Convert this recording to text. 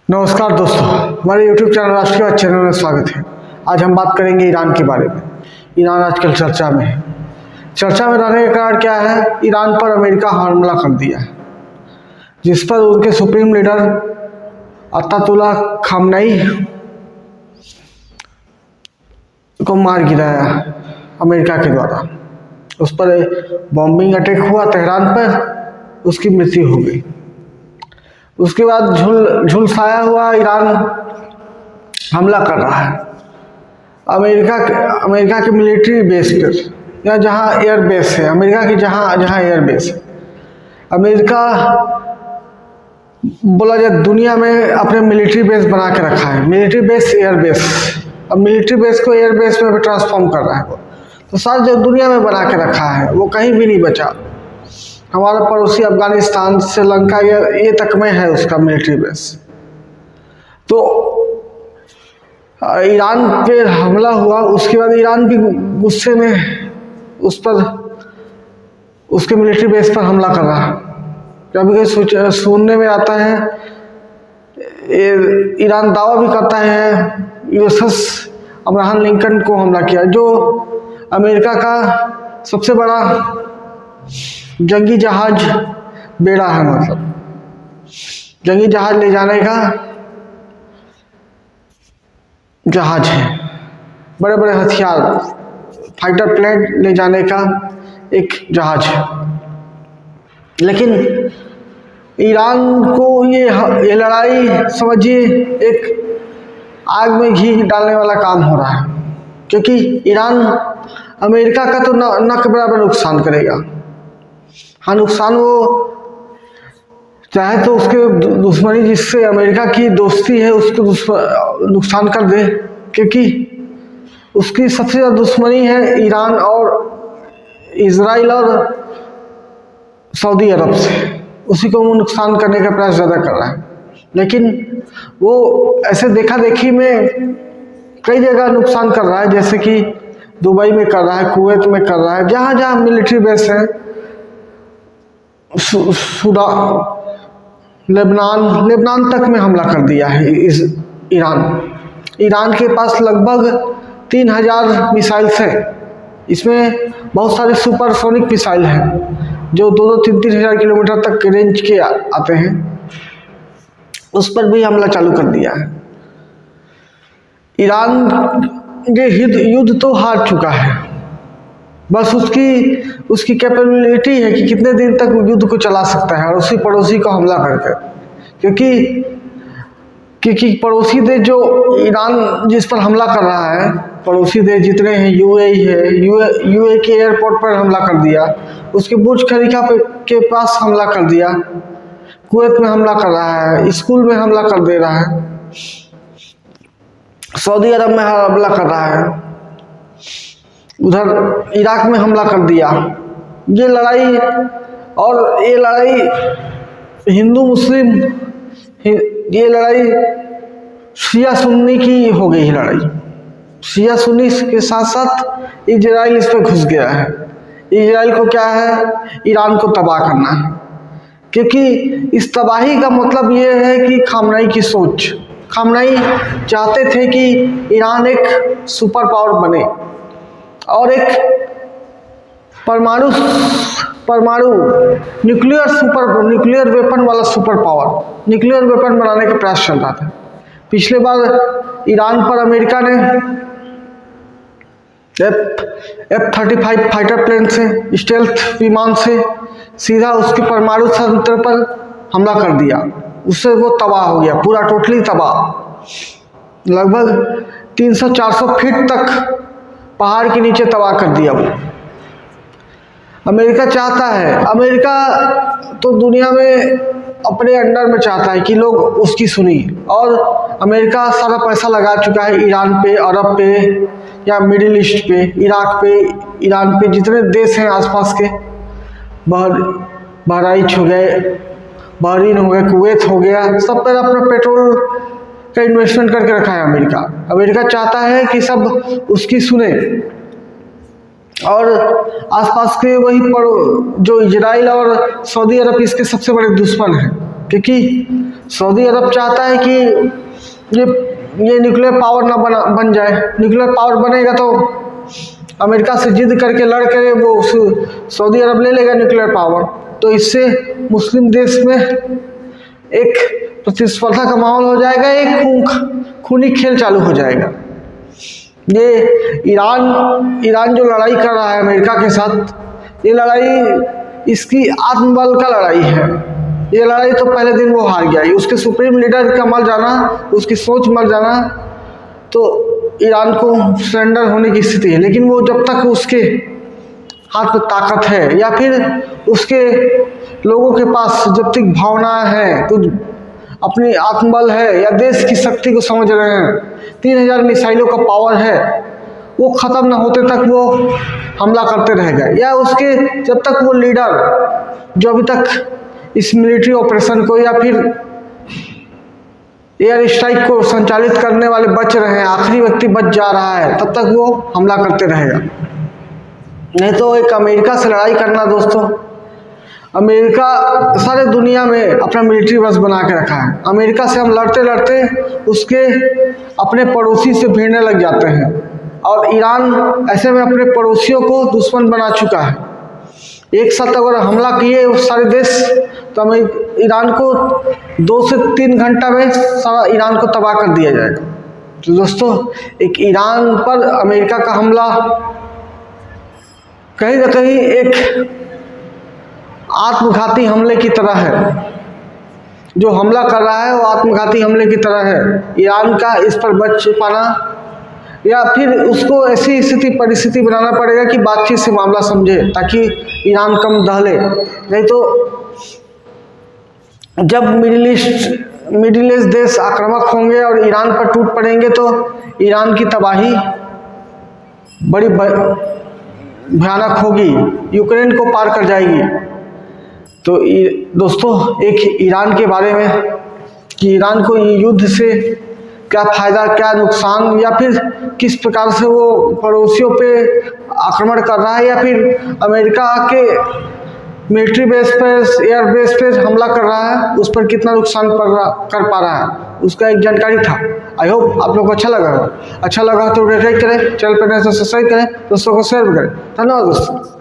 नमस्कार दोस्तों, हमारे YouTube चैनल राष्ट्रवाद चैनल में स्वागत है। आज हम बात करेंगे ईरान के बारे में। ईरान आजकल चर्चा में है। चर्चा में रहने का कारण क्या है? ईरान पर अमेरिका हमला कर दिया है, जिस पर उनके सुप्रीम लीडर अयातुल्ला खामनेई को मार गिराया अमेरिका के द्वारा। उस पर बॉम्बिंग अटैक हुआ तेहरान पर, उसकी मृत्यु हो गई। उसके बाद झुलसाया हुआ ईरान हमला कर रहा है अमेरिका के मिलिट्री बेस पर, या जहां एयर बेस है अमेरिका की, जहां एयर बेस है। अमेरिका बोला जाए दुनिया में अपने मिलिट्री बेस बना के रखा है, मिलिट्री बेस एयर बेस। अब मिलिट्री बेस को एयर बेस में ट्रांसफॉर्म कर रहा है वो, तो सारी दुनिया में बना के रखा है, वो कहीं भी नहीं बचा। हमारा पड़ोसी अफगानिस्तान, श्रीलंका, ये तक में है उसका मिलिट्री बेस। तो ईरान पे हमला हुआ, उसके बाद ईरान भी गुस्से में उस पर, उसके मिलिट्री बेस पर हमला कर रहा है। कभी सुनने में आता है, ईरान दावा भी करता है यूएसएस अब्राहम लिंकन को हमला किया, जो अमेरिका का सबसे बड़ा जंगी जहाज बेड़ा है, मतलब जंगी जहाज ले जाने का जहाज है, बड़े बड़े हथियार, फाइटर प्लेन ले जाने का एक जहाज है। लेकिन ईरान को ये लड़ाई समझिए एक आग में घी डालने वाला काम हो रहा है, क्योंकि ईरान अमेरिका का तो न के बराबर नुकसान करेगा। हाँ, नुकसान वो चाहे तो उसके दुश्मनी जिससे अमेरिका की दोस्ती है उसको नुकसान कर दे, क्योंकि उसकी सबसे ज़्यादा दुश्मनी है ईरान और इजराइल और सऊदी अरब से, उसी को वो नुकसान करने का प्रयास ज़्यादा कर रहा है। लेकिन वो ऐसे देखा देखी में कई जगह नुकसान कर रहा है, जैसे कि दुबई में कर रहा है, कुवैत में कर रहा है, जहाँ जहाँ मिलिट्री बेस है, लेबनान तक में हमला कर दिया है ईरान के पास लगभग 3000 मिसाइल्स हैं। इसमें बहुत सारे सुपरसोनिक मिसाइल हैं जो 2-3 हज़ार किलोमीटर तक रेंज के आते हैं, उस पर भी हमला चालू कर दिया है। ईरान ये युद्ध तो हार चुका है, बस उसकी कैपेबिलिटी है कि कितने दिन तक युद्ध को चला सकता है और उसी पड़ोसी को हमला करके, क्योंकि पड़ोसी देश जो ईरान जिस पर हमला कर रहा है, पड़ोसी देश जितने हैं, यूएई है, यूएई के एयरपोर्ट पर हमला कर दिया, उसके बुर्ज खलीफा के पास हमला कर दिया, कुवैत में हमला कर रहा है, स्कूल में हमला कर दे रहा है, सऊदी अरब में हमला कर रहा है, उधर इराक में हमला कर दिया। ये लड़ाई हिंदू मुस्लिम, ये लड़ाई शिया सुन्नी की हो गई है। लड़ाई शिया सुन्नी के साथ साथ इजराइल इस पर घुस गया है। इजराइल को क्या है? ईरान को तबाह करना है, क्योंकि इस तबाही का मतलब ये है कि खामनेई की सोच, खामनेई चाहते थे कि ईरान एक सुपर पावर बने और एक परमाणु न्यूक्लियर वेपन वाला सुपर पावर, न्यूक्लियर वेपन बनाने का प्रयास चल रहा था। पिछले बार ईरान पर अमेरिका ने F-35 फाइटर प्लेन से, स्टेल्थ विमान से सीधा उसके परमाणु तंत्र पर हमला कर दिया। उससे वो तबाह हो गया, पूरा टोटली तबाह। लगभग 300-400 फीट तक पहाड़ के नीचे तबाह कर दिया वो। अमेरिका चाहता है, अमेरिका तो दुनिया में अपने अंडर में चाहता है कि लोग उसकी सुनी, और अमेरिका सारा पैसा लगा चुका है ईरान पे, अरब पे, या मिडिल ईस्ट पे, इराक पे, ईरान पे, जितने देश हैं आसपास के, बहराइच हो गए, बहरीन हो गए, कुवैत हो गया, सब पर अपना पेट्रोल का इन्वेस्टमेंट करके रखा है अमेरिका चाहता है कि सब उसकी सुने। और आसपास के वही जो इजराइल और सऊदी अरब इसके सबसे बड़े दुश्मन हैं। क्योंकि सऊदी अरब चाहता है कि ये न्यूक्लियर पावर ना बन जाए। न्यूक्लियर पावर बनेगा तो अमेरिका से जिद करके लड़ कर वो सऊदी अरब ले लेगा न्यूक्लियर पावर। तो इससे मुस्लिम देश में एक प्रतिस्पर्धा का माहौल हो जाएगा, एक खूनी खेल चालू हो जाएगा। ये ईरान जो लड़ाई कर रहा है अमेरिका के साथ, ये लड़ाई इसकी आत्मबल का लड़ाई है। ये लड़ाई तो पहले दिन वो हार गया। उसके सुप्रीम लीडर का मर जाना, उसकी सोच मर जाना, तो ईरान को सरेंडर होने की स्थिति है। लेकिन वो जब तक उसके हाथ में ताकत है या फिर उसके लोगों के पास जब तक भावना है, कुछ अपनी आत्मबल है या देश की शक्ति को समझ रहे हैं, 3000 मिसाइलों का पावर है, वो ख़त्म ना होते तक वो हमला करते रहेगा। या उसके जब तक वो लीडर जो अभी तक इस मिलिट्री ऑपरेशन को या फिर एयर स्ट्राइक को संचालित करने वाले बच रहे हैं, आखिरी व्यक्ति बच जा रहा है, तब तक वो हमला करते रहेगा। नहीं तो एक अमेरिका से लड़ाई करना दोस्तों, अमेरिका सारे दुनिया में अपना मिलिट्री बस बना के रखा है। अमेरिका से हम लड़ते लड़ते उसके अपने पड़ोसी से भिड़ने लग जाते हैं, और ईरान ऐसे में अपने पड़ोसियों को दुश्मन बना चुका है। एक साथ अगर हमला किए उस सारे देश, तो हमें ईरान को 2 से 3 घंटा में सारा ईरान को तबाह कर दिया जाएगा। तो दोस्तों, एक ईरान पर अमेरिका का हमला कहीं ना कहीं एक आत्मघाती हमले की तरह है। जो हमला कर रहा है वो आत्मघाती हमले की तरह है। ईरान का इस पर बच पाना, या फिर उसको ऐसी परिस्थिति बनाना पड़ेगा कि बातचीत से मामला समझे, ताकि ईरान कम दहले। नहीं तो जब मिडिल ईस्ट देश आक्रामक होंगे और ईरान पर टूट पड़ेंगे, तो ईरान की तबाही बड़ी भयानक होगी, यूक्रेन को पार कर जाएगी। तो दोस्तों, एक ईरान के बारे में कि ईरान को युद्ध से क्या फ़ायदा, क्या नुकसान, या फिर किस प्रकार से वो पड़ोसियों पे आक्रमण कर रहा है, या फिर अमेरिका के मिलिट्री बेस पर, एयर बेस पर हमला कर रहा है, उस पर कितना नुकसान कर पा रहा है, उसका एक जानकारी था। आई होप आप लोग को अच्छा लगा तो लाइक करें, चैनल पर नए तो सब्सक्राइब करें, दोस्तों को शेयर करें। धन्यवाद दोस्तों।